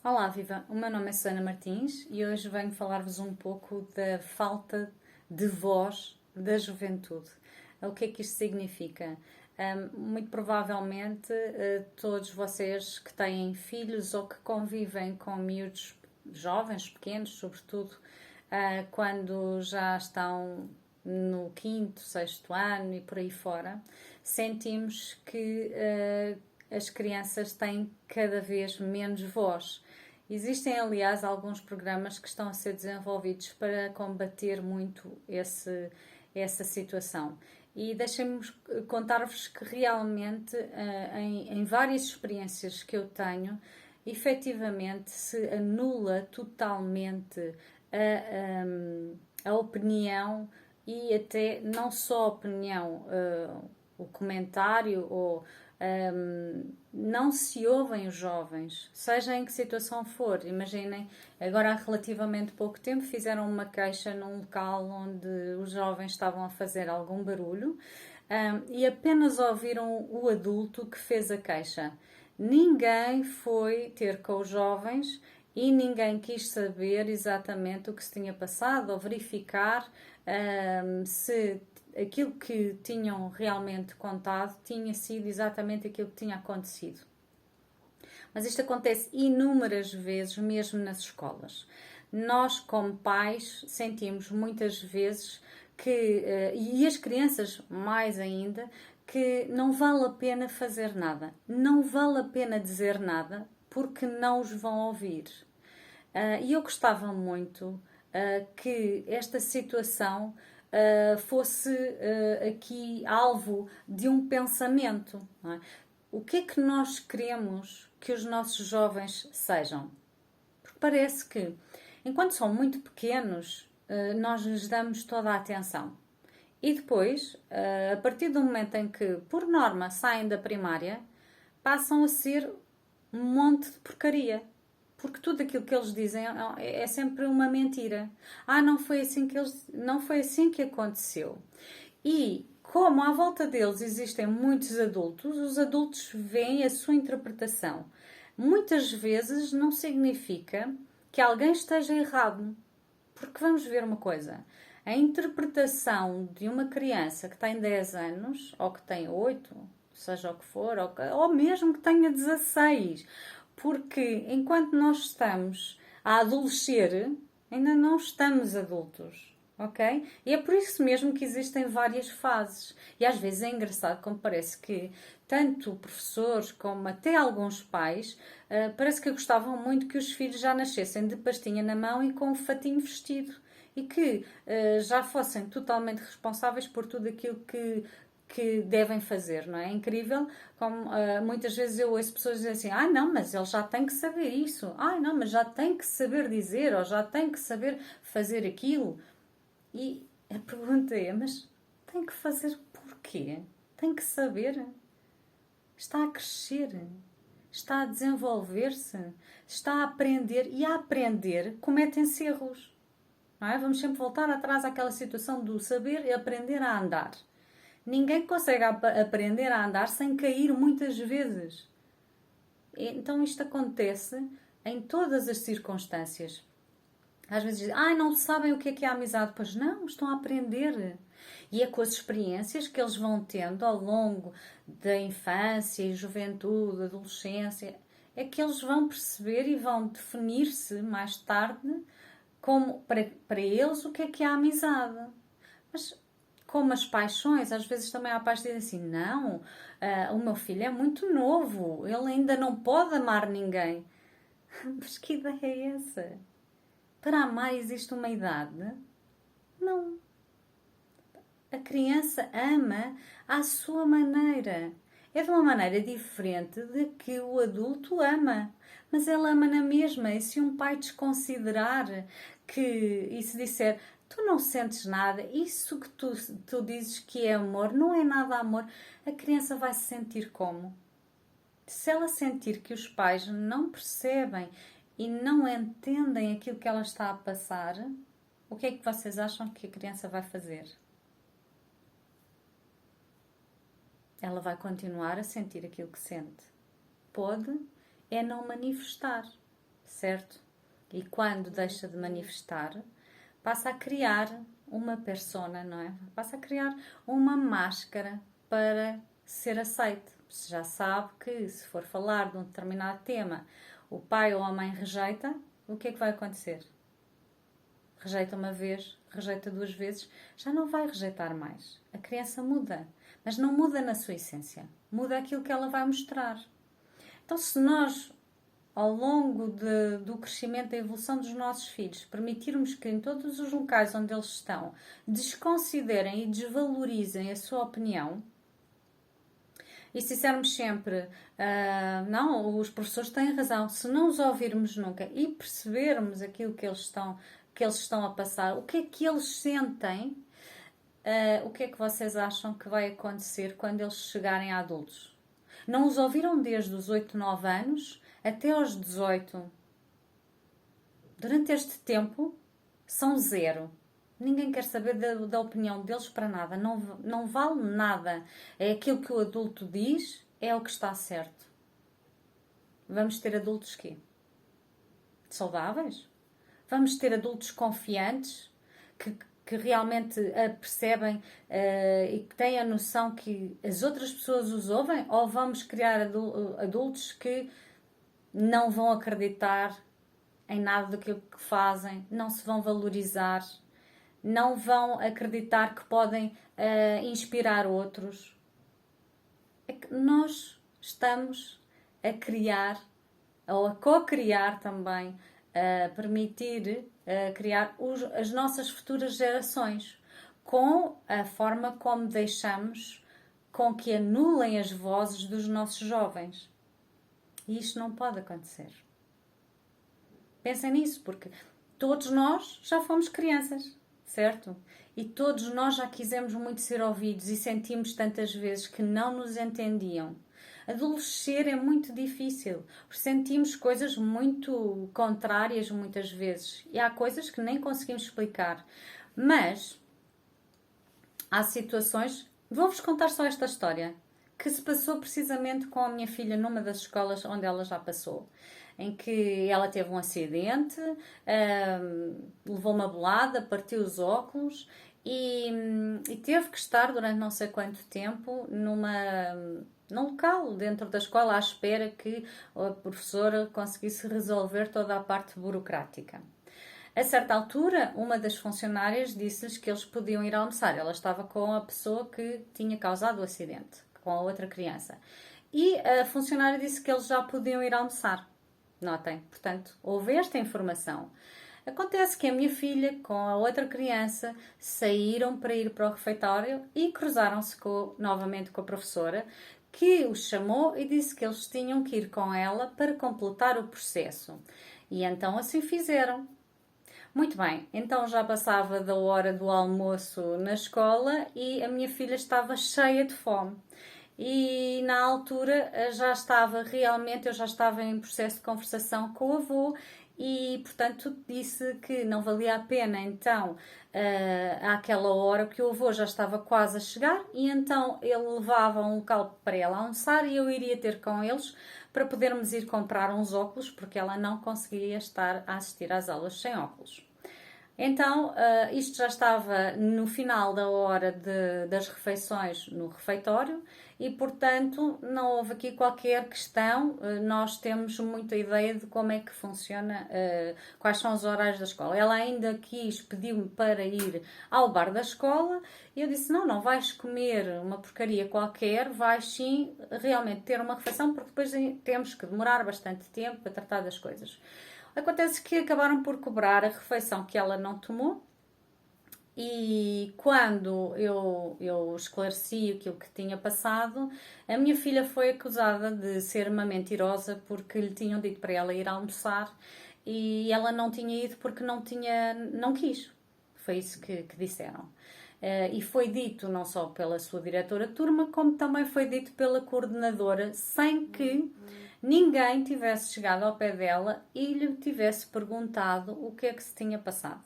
Olá, viva! O meu nome é Susana Martins e hoje venho falar-vos um pouco da falta de voz da juventude. O que é que isto significa? Muito provavelmente todos vocês que têm filhos ou que convivem com miúdos jovens, pequenos, sobretudo quando já estão no quinto, sexto ano e por aí fora, sentimos que as crianças têm cada vez menos voz. Existem, aliás, alguns programas que estão a ser desenvolvidos para combater muito essa situação. E deixem-me contar-vos que realmente, em várias experiências que eu tenho, efetivamente se anula totalmente a opinião e até não só a opinião, o comentário ou não se ouvem os jovens, seja em que situação for. Imaginem, agora há relativamente pouco tempo fizeram uma queixa num local onde os jovens estavam a fazer algum barulho e apenas ouviram o adulto que fez a queixa. Ninguém foi ter com os jovens e ninguém quis saber exatamente o que se tinha passado ou verificar se aquilo que tinham realmente contado tinha sido exatamente aquilo que tinha acontecido. Mas isto acontece inúmeras vezes, mesmo nas escolas. Nós, como pais, sentimos muitas vezes que, e as crianças mais ainda, que não vale a pena fazer nada, não vale a pena dizer nada, porque não os vão ouvir. E eu gostava muito que esta situação fosse aqui alvo de um pensamento. Não é? O que é que nós queremos que os nossos jovens sejam? Porque parece que, enquanto são muito pequenos, nós lhes damos toda a atenção. E depois, a partir do momento em que, por norma, saem da primária, passam a ser um monte de porcaria. Porque tudo aquilo que eles dizem é sempre uma mentira. Não foi assim que aconteceu. E como à volta deles existem muitos adultos, os adultos veem a sua interpretação. Muitas vezes não significa que alguém esteja errado. Porque vamos ver uma coisa. A interpretação de uma criança que tem 10 anos, ou que tem 8, seja o que for, ou mesmo que tenha 16, porque enquanto nós estamos a adolescer, ainda não estamos adultos. Ok? E é por isso mesmo que existem várias fases. E às vezes é engraçado como parece que tanto professores como até alguns pais parece que gostavam muito que os filhos já nascessem de pastinha na mão e com um fatinho vestido. E que já fossem totalmente responsáveis por tudo aquilo que devem fazer, não é? É incrível como muitas vezes eu ouço pessoas dizer assim: não, mas ele já tem que saber isso, não, mas já tem que saber dizer, ou já tem que saber fazer aquilo. E a pergunta é: mas tem que fazer porquê? Tem que saber? Está a crescer, está a desenvolver-se, está a aprender, e a aprender cometem-se erros. Não é? Vamos sempre voltar atrás àquela situação do saber e aprender a andar. Ninguém consegue aprender a andar sem cair muitas vezes. Então isto acontece em todas as circunstâncias. Às vezes dizem: não sabem o que é a amizade. Pois não, estão a aprender. E é com as experiências que eles vão tendo ao longo da infância e juventude, adolescência, é que eles vão perceber e vão definir-se mais tarde como, para eles, o que é a amizade. Mas como as paixões, às vezes também há pais que dizem assim: não, o meu filho é muito novo, ele ainda não pode amar ninguém. Mas que ideia é essa? Para amar existe uma idade? Não. A criança ama à sua maneira. É de uma maneira diferente de que o adulto ama. Mas ele ama na mesma. E se um pai desconsiderar e se disser: tu não sentes nada, isso que tu dizes que é amor, não é nada amor, a criança vai se sentir como? Se ela sentir que os pais não percebem e não entendem aquilo que ela está a passar, o que é que vocês acham que a criança vai fazer? Ela vai continuar a sentir aquilo que sente. Pode é não manifestar. certo? E quando deixa de manifestar, passa a criar uma persona, não é? Passa a criar uma máscara para ser aceite. Se já sabe que se for falar de um determinado tema, o pai ou a mãe rejeita, o que é que vai acontecer? Rejeita uma vez, rejeita duas vezes, já não vai rejeitar mais. A criança muda, mas não muda na sua essência. Muda aquilo que ela vai mostrar. Então, se nós, ao longo do crescimento, da evolução dos nossos filhos, permitirmos que em todos os locais onde eles estão desconsiderem e desvalorizem a sua opinião, e se dissermos sempre, não, os professores têm razão, se não os ouvirmos nunca e percebermos aquilo que eles estão a passar, o que é que eles sentem, o que é que vocês acham que vai acontecer quando eles chegarem a adultos? Não os ouviram desde os 8, 9 anos até aos 18. Durante este tempo, são zero. Ninguém quer saber da opinião deles para nada. Não vale nada. É aquilo que o adulto diz, é o que está certo. Vamos ter adultos quê? Saudáveis? Vamos ter adultos confiantes, que realmente percebem e que têm a noção que as outras pessoas os ouvem? Ou vamos criar adultos que não vão acreditar em nada do que fazem, não se vão valorizar, não vão acreditar que podem inspirar outros? É que nós estamos a criar, ou a co-criar também, a permitir criar as nossas futuras gerações com a forma como deixamos com que anulem as vozes dos nossos jovens. E isto não pode acontecer. Pensem nisso, porque todos nós já fomos crianças, certo? E todos nós já quisemos muito ser ouvidos e sentimos tantas vezes que não nos entendiam. Adolescer é muito difícil, porque sentimos coisas muito contrárias muitas vezes. E há coisas que nem conseguimos explicar. Mas há situações... Vou-vos contar só esta história, que se passou precisamente com a minha filha numa das escolas onde ela já passou. Em que ela teve um acidente, levou uma bolada, partiu os óculos e teve que estar durante não sei quanto tempo num local dentro da escola à espera que a professora conseguisse resolver toda a parte burocrática. A certa altura, uma das funcionárias disse-lhes que eles podiam ir almoçar. Ela estava com a pessoa que tinha causado o acidente, com a outra criança. E a funcionária disse que eles já podiam ir almoçar. Notem, portanto, houve esta informação. Acontece que a minha filha com a outra criança saíram para ir para o refeitório e cruzaram-se novamente com a professora, que os chamou e disse que eles tinham que ir com ela para completar o processo. E então assim fizeram. Muito bem, então já passava da hora do almoço na escola e a minha filha estava cheia de fome. E na altura eu já estava em processo de conversação com o avô e, portanto, disse que não valia a pena, então, àquela hora, que o avô já estava quase a chegar e então ele levava um local para ela almoçar e eu iria ter com eles para podermos ir comprar uns óculos, porque ela não conseguiria estar a assistir às aulas sem óculos. Então, isto já estava no final da hora das refeições no refeitório e, portanto, não houve aqui qualquer questão. Nós temos muita ideia de como é que funciona, quais são os horários da escola. Ela ainda pediu-me para ir ao bar da escola e eu disse, não vais comer uma porcaria qualquer, vais sim realmente ter uma refeição, porque depois temos que demorar bastante tempo para tratar das coisas. Acontece que acabaram por cobrar a refeição que ela não tomou e quando eu esclareci aquilo que tinha passado, a minha filha foi acusada de ser uma mentirosa porque lhe tinham dito para ela ir almoçar e ela não tinha ido porque não quis. Foi isso que disseram. E foi dito não só pela sua diretora de turma, como também foi dito pela coordenadora, sem que ninguém tivesse chegado ao pé dela e lhe tivesse perguntado o que é que se tinha passado.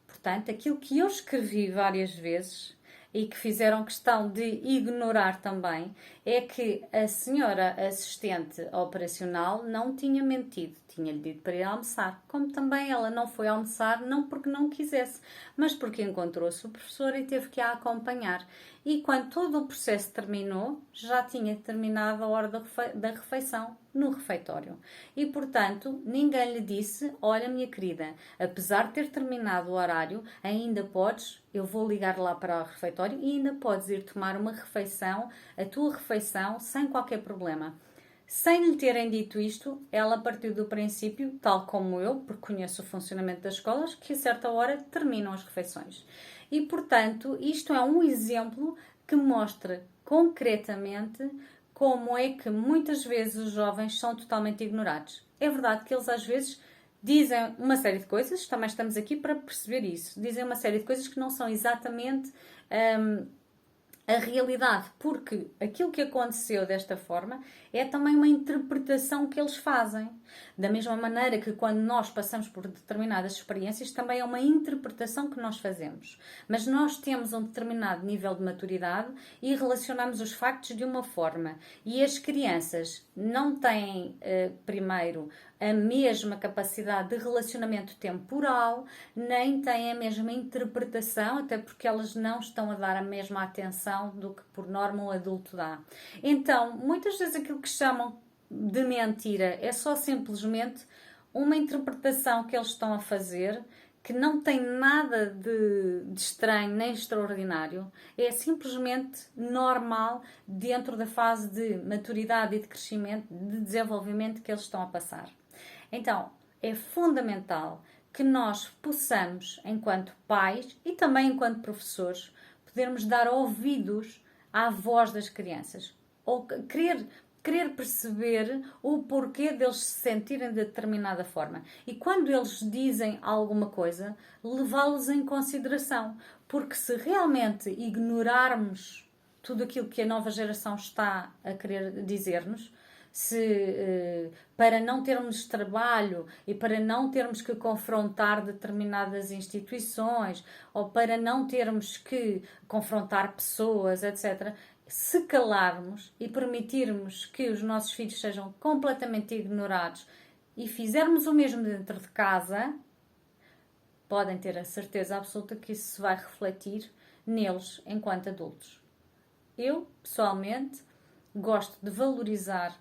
Portanto, aquilo que eu escrevi várias vezes e que fizeram questão de ignorar também, é que a senhora assistente operacional não tinha mentido, tinha-lhe dito para ir almoçar. Como também ela não foi almoçar, não porque não quisesse, mas porque encontrou-se o professor e teve que a acompanhar. E quando todo o processo terminou, já tinha terminado a hora da refeição no refeitório. E, portanto, ninguém lhe disse: olha, minha querida, apesar de ter terminado o horário, ainda podes, eu vou ligar lá para o refeitório e ainda podes ir tomar uma refeição, a tua refeição, sem qualquer problema. Sem lhe terem dito isto, ela partiu do princípio, tal como eu, porque conheço o funcionamento das escolas, que a certa hora terminam as refeições. E, portanto, isto é um exemplo que mostra concretamente como é que muitas vezes os jovens são totalmente ignorados. É verdade que eles às vezes dizem uma série de coisas, também estamos aqui para perceber isso, dizem uma série de coisas que não são exatamente a realidade, porque aquilo que aconteceu desta forma é também uma interpretação que eles fazem. Da mesma maneira que quando nós passamos por determinadas experiências, também é uma interpretação que nós fazemos. Mas nós temos um determinado nível de maturidade e relacionamos os factos de uma forma. E as crianças não têm, primeiro, a mesma capacidade de relacionamento temporal, nem têm a mesma interpretação, até porque elas não estão a dar a mesma atenção do que por norma um adulto dá. Então, muitas vezes aquilo que chamam de mentira é só simplesmente uma interpretação que eles estão a fazer, que não tem nada de estranho nem extraordinário, é simplesmente normal dentro da fase de maturidade e de crescimento, de desenvolvimento que eles estão a passar. Então, é fundamental que nós possamos, enquanto pais e também enquanto professores, podermos dar ouvidos à voz das crianças, ou querer perceber o porquê deles se sentirem de determinada forma. E quando eles dizem alguma coisa, levá-los em consideração. Porque se realmente ignorarmos tudo aquilo que a nova geração está a querer dizer-nos, para não termos trabalho e para não termos que confrontar determinadas instituições ou para não termos que confrontar pessoas, etc., se calarmos e permitirmos que os nossos filhos sejam completamente ignorados e fizermos o mesmo dentro de casa, podem ter a certeza absoluta que isso se vai refletir neles enquanto adultos. Eu, pessoalmente, gosto de valorizar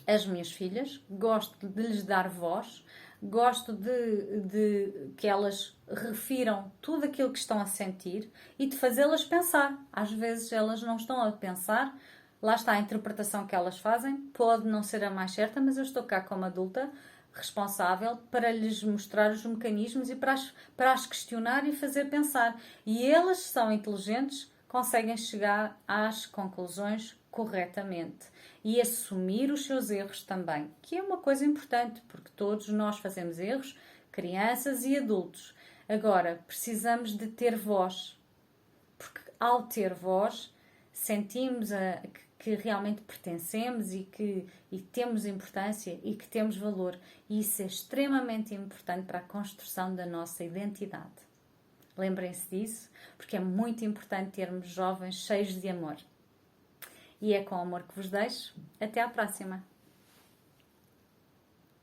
as minhas filhas, gosto de lhes dar voz, gosto de que elas refiram tudo aquilo que estão a sentir e de fazê-las pensar. Às vezes elas não estão a pensar, lá está a interpretação que elas fazem, pode não ser a mais certa, mas eu estou cá como adulta responsável para lhes mostrar os mecanismos e para as questionar e fazer pensar. E elas são inteligentes, conseguem chegar às conclusões corretamente e assumir os seus erros também, que é uma coisa importante, porque todos nós fazemos erros, crianças e adultos. Agora, precisamos de ter voz, porque ao ter voz, sentimos que realmente pertencemos e temos importância e que temos valor. E isso é extremamente importante para a construção da nossa identidade. Lembrem-se disso, porque é muito importante termos jovens cheios de amor. E é com amor que vos deixo. Até à próxima!